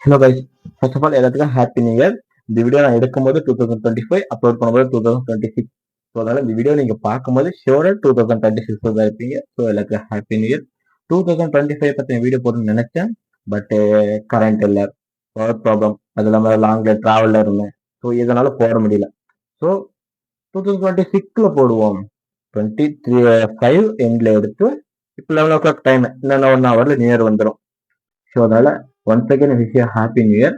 Hello guys, first of all எல்லாத்துக்கும் happy new year. இந்த video நான் எடுக்கும்போது 2025, அப்லோட் பண்ணும்போது 2026. ஸோ அதனால இந்த வீடியோ நீங்க பார்க்கும்போது ஷியோரா 2026 தான் இருப்பீங்க. ஸோ எல்லாத்துக்கும் ஹாப்பி நியூ இயர். 2025 பத்தி வீடியோ போடணும்னு நினைச்சேன், பட் கரண்ட் இல்லை, பவர் ப்ராப்ளம், அது இல்லாமல் லாங்ல டிராவல்ல இருந்தேன். ஸோ இதனால போட முடியல. ஸோ 2026 போடுவோம். 25 எண்ட்ல எடுத்து இப்போ 11 o'clock டைம், இன்னும் 1 hourல நியூ இயர் வந்துடும். ஸோ அதனால once again wish happy new year.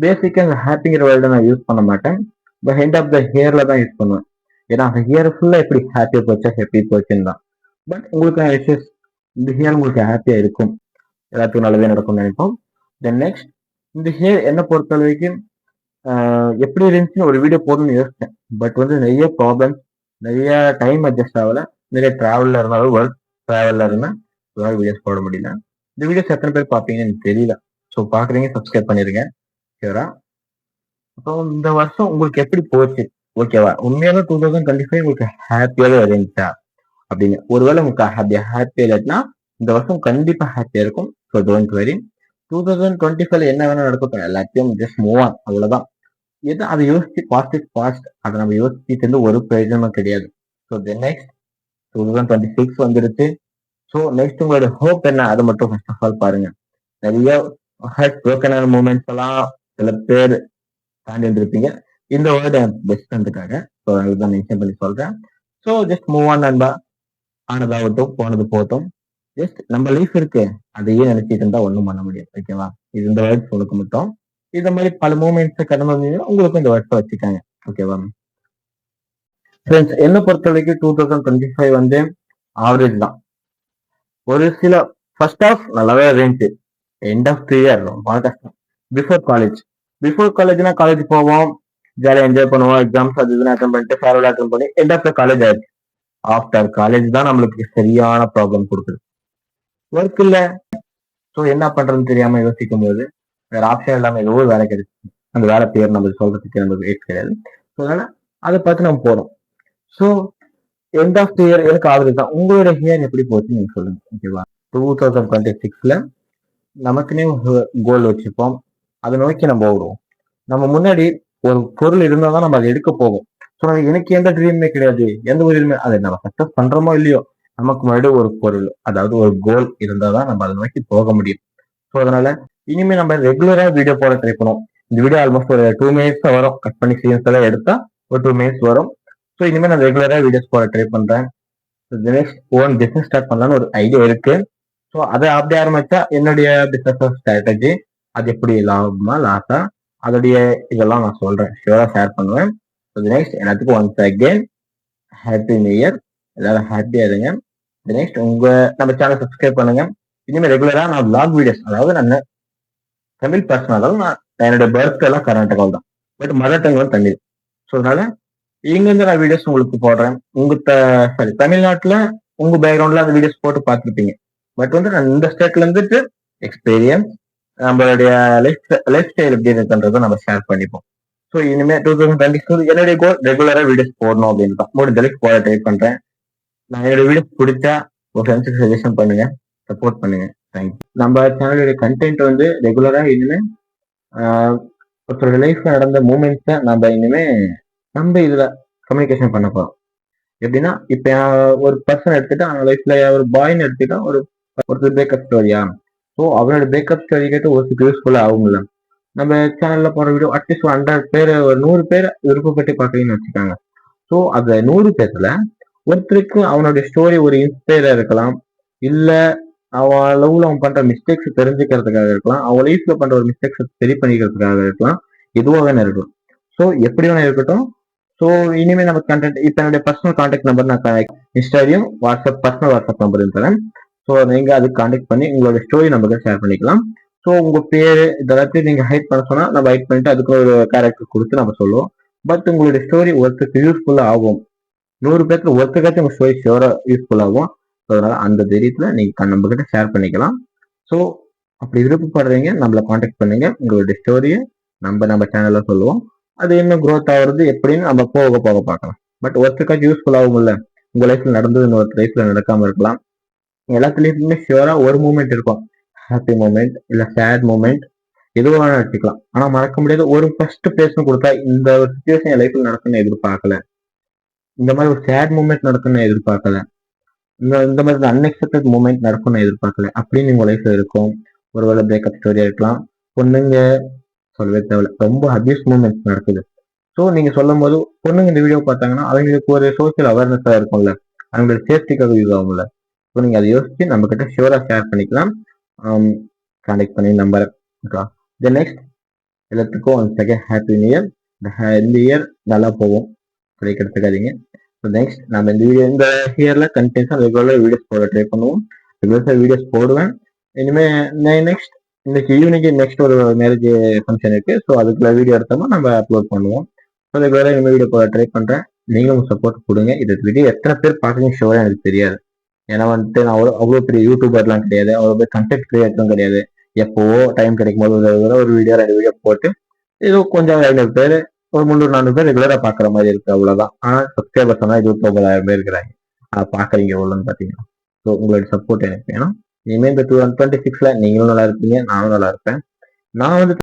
பேசிக்காக அந்த ஹாப்பிங்கிற வேர்டை நான் யூஸ் பண்ண மாட்டேன், பட் ஹெண்ட் ஆஃப் த ஹியர்ல தான் யூஸ் பண்ணுவேன். ஏன்னா அந்த ஹியர் ஃபுல்லாக எப்படி ஹாப்பியாக போச்சா ஹாப்பி போச்சுன்னு தான். பட் உங்களுக்கு விஷஸ் இந்த ஹியர் உங்களுக்கு ஹாப்பியாக இருக்கும், எல்லாத்துக்கும் நல்லதே நடக்கும்னு நினைப்போம். தென் நெக்ஸ்ட், இந்த ஹியர் என்னை பொறுத்த வரைக்கும் எப்படி இருந்துச்சுன்னு ஒரு வீடியோ போடணும்னு யோசிச்சேன். பட் நிறைய ப்ராப்ளம்ஸ், நிறைய டைம் அட்ஜஸ்ட் ஆகலை, நிறைய ட்ராவலில் இருந்தாலும் ஒர்க் ட்ராவலில் இருந்தேன், வீடியோஸ் போட முடியல. இந்த வீடியோஸ் எத்தனை பேர் பார்ப்பீங்கன்னு எனக்கு தெரியல. ஸோ பார்க்குறீங்க, சப்ஸ்கிரைப் பண்ணிடுங்க ஷியரா. அப்புறம் இந்த வருஷம் உங்களுக்கு எப்படி போச்சு, ஓகேவா? உண்மையாலும் 2025 உங்களுக்கு ஹாப்பியாவே இருந்துச்சா அப்படின்னு ஒருவேளை உங்களுக்கு ஹாப்பியா இல்லாட்டினா இந்த வருஷம் கண்டிப்பா ஹாப்பியா இருக்கும். So don't worry. 2025 என்ன வேணா நடக்கும், எல்லாத்தையும் ஜஸ்ட் மூவ் ஆன், அவ்வளவுதான். எது அதை யோசிச்சு பாஸ்ட் அதை நம்ம யோசிச்சுட்டு இருந்து ஒரு பிரயோஜனமும் கிடையாது. ஸோ நெக்ஸ்ட் 2026 வந்துருச்சு. ஸோ நெக்ஸ்ட் உங்களோட ஹோப் என்ன, அதை மட்டும் ஃபர்ஸ்ட் ஆஃப் ஆல் பாருங்க. நிறைய ஹார்ட் ப்ரோக்கனான மூமெண்ட்ஸ் எல்லாம் சில பேர் தாண்டி இருப்பீங்க. இந்த வேர்டு பெஸ்ட் ஃப்ரெண்டுக்காக ஸோ அதுதான் மென்ஷன் பண்ணி சொல்றேன். ஸோ ஜஸ்ட் மூவ் ஆன் நண்பா. ஆனதாகட்டும் போனது போகட்டும். ஜஸ்ட் நம்ம லைஃப் இருக்கு, அதையே நினைச்சிட்டு இருந்தா ஒன்றும் பண்ண முடியாது, ஓகேவா? இது இந்த வேர்ட்ஸ் உனக்கு மட்டும். இந்த மாதிரி பல மூமெண்ட்ஸ் கடந்து வந்தீங்கன்னா உங்களுக்கும் இந்த வேர்ட்ஸை வச்சுக்காங்க, ஓகேவா? ஃப்ரெண்ட்ஸ், என்ன பொறுத்த வரைக்கும் 2025 ஆவரேஜ் தான். ஒரு சில ஃபர்ஸ்ட் ஆஃப் நல்லாவே இருந்துச்சு, எண்ட் ஆஃப் தி இயர் ரொம்ப கஷ்டம். பிஃபோர் காலேஜ்னா காலேஜ் போவோம், ஜாலியாக என்ஜாய் பண்ணுவோம், எக்ஸாம்ஸ் அது இதுன்னு அட்டன் பண்ணிட்டு ஃபேர்வெல் அட்டன் பண்ணி எண்ட் ஆஃப் த காலேஜ் ஆயிடுச்சு. ஆஃப்டர் காலேஜ் தான் நம்மளுக்கு சரியான ப்ராப்ளம் கொடுக்குது. ஒர்க் இல்ல, ஸோ என்ன பண்றதுன்னு தெரியாம யோசிக்கும் போது வேற ஆப்ஷன் இல்லாம ஏதோ ஒரு வேலை கிடைச்சு, அந்த வேலை பேர் நம்ம சொல்றதுக்கு நமக்கு வெயிட் கிடையாது. ஸோ அதனால அதை பார்த்து நம்ம போறோம். So end of the year எனக்கு ஆகுது தான். உங்களோட இயர் எப்படி போச்சு நீங்க சொல்லுங்க, ஓகேவா? 2026 நமக்குன்னே கோல் வச்சுப்போம், அதை நோக்கி நம்ம ஓடுவோம். நம்ம முன்னாடி ஒரு பொருள் இருந்தால் தான் நம்ம அதை எடுக்க போவோம். ஸோ எனக்கு எந்த ட்ரீமே கிடையாது, எந்த ஒரு இதுவுமே, அதை நம்ம சக்சஸ் பண்றோமோ இல்லையோ, நமக்கு முன்னாடி ஒரு பொருள், அதாவது ஒரு கோல் இருந்தால் தான் நம்ம அதை நோக்கி போக முடியும். ஸோ அதனால இனிமேல் நம்ம ரெகுலரா வீடியோ போட ட்ரை பண்ணுவோம். இந்த வீடியோ ஆல்மோஸ்ட் ஒரு 2 minutes வரும், கட் பண்ணி சீன்ஸ் எல்லாம் எடுத்தா ஒரு 2 minutes வரும். ஸோ இனிமேல் நான் ரெகுலரா வீடியோஸ் போட ட்ரை பண்றேன். நெக்ஸ்ட் ஓன் பிசினஸ் ஸ்டார்ட் பண்ணலாம்னு ஒரு ஐடியா இருக்கு. ஸோ அதை அப்படி ஆரம்பிச்சா என்னுடைய பிசினஸ் ஸ்ட்ராட்டஜி, அது எப்படி லாபமா லாஸா, அதோடைய இதெல்லாம் நான் சொல்றேன், ஷியூரா ஷேர் பண்ணுவேன். நெக்ஸ்ட் எல்லாத்துக்கும் once again happy new year. எல்லாரும் ஹாப்பியா இருங்க. நெக்ஸ்ட் நம்ம சேனல் சப்ஸ்கிரைப் பண்ணுங்க. இனிமேல் ரெகுலரா நான் விளாக் வீடியோஸ், அதாவது நான் தமிழ் பர்சனல், நான் என்னோட பர்த் எல்லாம் கர்நாடகாவில் தான், பட் மதர் டங் வந்து தமிழ். ஸோ அதனால இங்கிருந்து நான் வீடியோஸ் உங்களுக்கு போடுறேன். சாரி, தமிழ்நாட்டுல உங்க பேக்ரவுண்ட்ல அந்த வீடியோஸ் போட்டு பார்த்துருப்பீங்க. பட் நான் இந்த ஸ்டேட்ல இருந்துட்டு எக்ஸ்பீரியன்ஸ், நம்மளுடைய லைஃப் ஸ்டைல் எப்படி இருக்குன்றதை நம்ம ஷேர் பண்ணிப்போம். ஸோ இனிமே 2024 என்னுடைய கோல் ரெகுலரா வீடியோஸ் போடணும் அப்படின்னு தான். முடிஞ்ச அளவுக்கு போட ட்ரை பண்றேன். நான் என்னோட வீடியோஸ் பிடிச்சா உங்க ஃப்ரெண்ட்ஸுக்கு சஜஷன் பண்ணுங்க, சப்போர்ட் பண்ணுங்க. தேங்க்யூ. நம்ம சேனலுடைய கண்டென்ட் ரெகுலரா இனிமே ஒருத்தரோட லைஃப்ல நடந்த மூமெண்ட்ஸை நம்ம இனிமே நம்ம இதுல கம்யூனிகேஷன் பண்ண போறோம். எப்படின்னா, இப்ப ஒரு பர்சன் எடுத்துட்டா, அவன் லைஃப்ல ஒரு பாய்னு எடுத்துட்டா, ஒருத்தர் பிரேக்கப் ஸ்டோரியா, ஸோ அவனோட பிரேக்கப் ஸ்டோரி கேட்டு ஒருத்தருக்கு யூஸ்ஃபுல்லா ஆகும்ல. நம்ம சேனல்ல போற வீடியோ அட்லீஸ்ட் 100 பேர், ஒரு 100 பேர் விருப்பப்பட்டு பார்க்கறீங்கன்னு வச்சுக்காங்க. ஸோ அந்த 100 பேர்ல ஒருத்தருக்கு அவனுடைய ஸ்டோரி ஒரு இன்ஸ்பயரா இருக்கலாம், இல்ல அவன் லவ்ல அவன் பண்ற மிஸ்டேக்ஸ் தெரிஞ்சுக்கிறதுக்காக இருக்கலாம், அவன் லைஃப்ல பண்ற ஒரு மிஸ்டேக்ஸ் சரி பண்ணிக்கிறதுக்காக இருக்கலாம், எதுவாக வேணா இருக்கலாம். ஸோ எப்படி வேணா இருக்கட்டும். ஸோ இனிமேல் நம்ம கண்டென்ட், இப்போ என்னுடைய பர்சனல் கான்டாக்ட் நம்பர் நான் இன்ஸ்டாலையும் பர்சனல் வாட்ஸ்அப் நம்பர் தரேன். ஸோ நீங்க அதுக்கு கான்டாக்ட் பண்ணி உங்களோட ஸ்டோரி நம்பருக்கு ஷேர் பண்ணிக்கலாம். ஸோ உங்க பேரு இதெல்லாத்தையும் நீங்க ஹைட் பண்ண சொன்னா நம்ம ஹைட் பண்ணிட்டு அதுக்கு ஒரு கேரக்டர் கொடுத்து நம்ம சொல்லுவோம். பட் உங்களுடைய ஸ்டோரி ஒருத்தருக்கு யூஸ்ஃபுல்லா ஆகும். 100 பேருக்கு ஒருத்தருக்காச்சும் உங்க ஸ்டோரி ஷியோரா யூஸ்ஃபுல் ஆகும். ஸோ அதனால அந்த தைரியத்துல நீங்க நம்ம கிட்ட ஷேர் பண்ணிக்கலாம். ஸோ அப்படி விருப்பப்படுறீங்க, நம்மளை கான்டாக்ட் பண்ணுங்க. உங்களுடைய ஸ்டோரியை நம்ம சேனல்ல சொல்லுவோம். அது இன்னும் க்ரோத் ஆகுறது எப்படின்னு நம்ம போக போக பார்க்கலாம். பட் ஒருத்தருக்காச்சும் யூஸ்ஃபுல் ஆகும்ல. உங்க லைஃப்ல நடந்தது இன்னொரு லைஃப்ல நடக்காம இருக்கலாம். எல்லாத்துலயுமே ஷியோரா ஒரு மூமெண்ட் இருக்கும், ஹாப்பி மூமெண்ட் இல்ல சேட் மூமெண்ட், எதுவும் வேணா எடுத்துக்கலாம். ஆனா மறக்க முடியாது ஒரு ஃபர்ஸ்ட் பிளேஸ்னு கொடுத்தா இந்த ஒரு சுச்சுவேஷன் என் லைஃப்ல நடக்கும்னு எதிர்பார்க்கல, இந்த மாதிரி ஒரு சேட் மூமெண்ட் நடக்கும்னு எதிர்பார்க்கல, இந்த மாதிரி அன்எக்ஸ்பெக்டட் மூமெண்ட் நடக்கும்னு எதிர்பார்க்கல அப்படின்னு உங்க லைஃப்ல இருக்கும். ஒருவேளை பிரேக்கப் ஸ்டோரியா இருக்கலாம். பொண்ணுங்க சொல்லவே தேவையில்ல, ரொம்ப அபியூஸ் மூமெண்ட்ஸ் நடக்குது. ஸோ நீங்க சொல்லும் போது பொண்ணுங்க இந்த வீடியோ பார்த்தாங்கன்னா அவங்களுக்கு ஒரு சோசியல் அவேர்னஸா இருக்கும்ல, அவங்களோட சேஃப்டிக்காக யூஸ் ஆகும்ல. ஸோ நீங்க அதை யோசிச்சு நம்ம கிட்ட ஷியூரா ஷேர் பண்ணிக்கலாம். கான்டாக்ட் பண்ணி நம்பர். நெக்ஸ்ட் எல்லாத்துக்கும் one second happy new year. இந்த இயர் நல்லா போகும், பிரேக் எடுத்துக்காதீங்க. ஸோ நெக்ஸ்ட் நம்ம இந்த இயர்ல கண்டினியூஸா ரெகுலர் வீடியோஸ் போட ட்ரை பண்ணுவோம். ரெகுலராக வீடியோஸ் போடுவேன் இனிமே. நெக்ஸ்ட் இன்னைக்கு ஈவினிங் நெக்ஸ்ட் ஒரு மேரேஜ் ஃபங்க்ஷன் இருக்கு. ஸோ அதுக்குள்ள வீடியோ எடுத்தோம்னா நம்ம அப்லோட் பண்ணுவோம். ஸோ ரெகுலராக இனிமேல் வீடியோ போட ட்ரை பண்றேன். நீங்களும் சப்போர்ட் கொடுங்க. இது வீடியோ எத்தனை பேர் பார்க்குறீங்க ஷோரா எனக்கு தெரியாது. ஏன்னா வந்துட்டு நான் அவ்வளோ பெரிய யூடியூபர்லாம் கிடையாது, அவ்வளோ பெரிய கண்டென்ட் கிரியேட்டரும் கிடையாது. எப்போவோ டைம் கிடைக்கும் போது ஒரு வீடியோ 2 வீடியோ போட்டு ஏதோ கொஞ்சம் 500 பேர் ஒரு 300-400 பேர் ரெகுலரா பாக்குற மாதிரி இருக்கு, அவ்வளவுதான். ஆனா சப்ஸ்கிரைபர்ஸ் எல்லாம் 29,000 பேர் இருக்கிறாங்க. பாக்குறீங்க எவ்வளவுன்னு பாத்தீங்கன்னா. ஸோ உங்களோட சப்போர்ட் எனக்கு வேணும். இனிமே இந்த 2026ல நீங்களும் நல்லா இருப்பீங்க, நானும் நல்லா இருப்பேன். நான் வந்து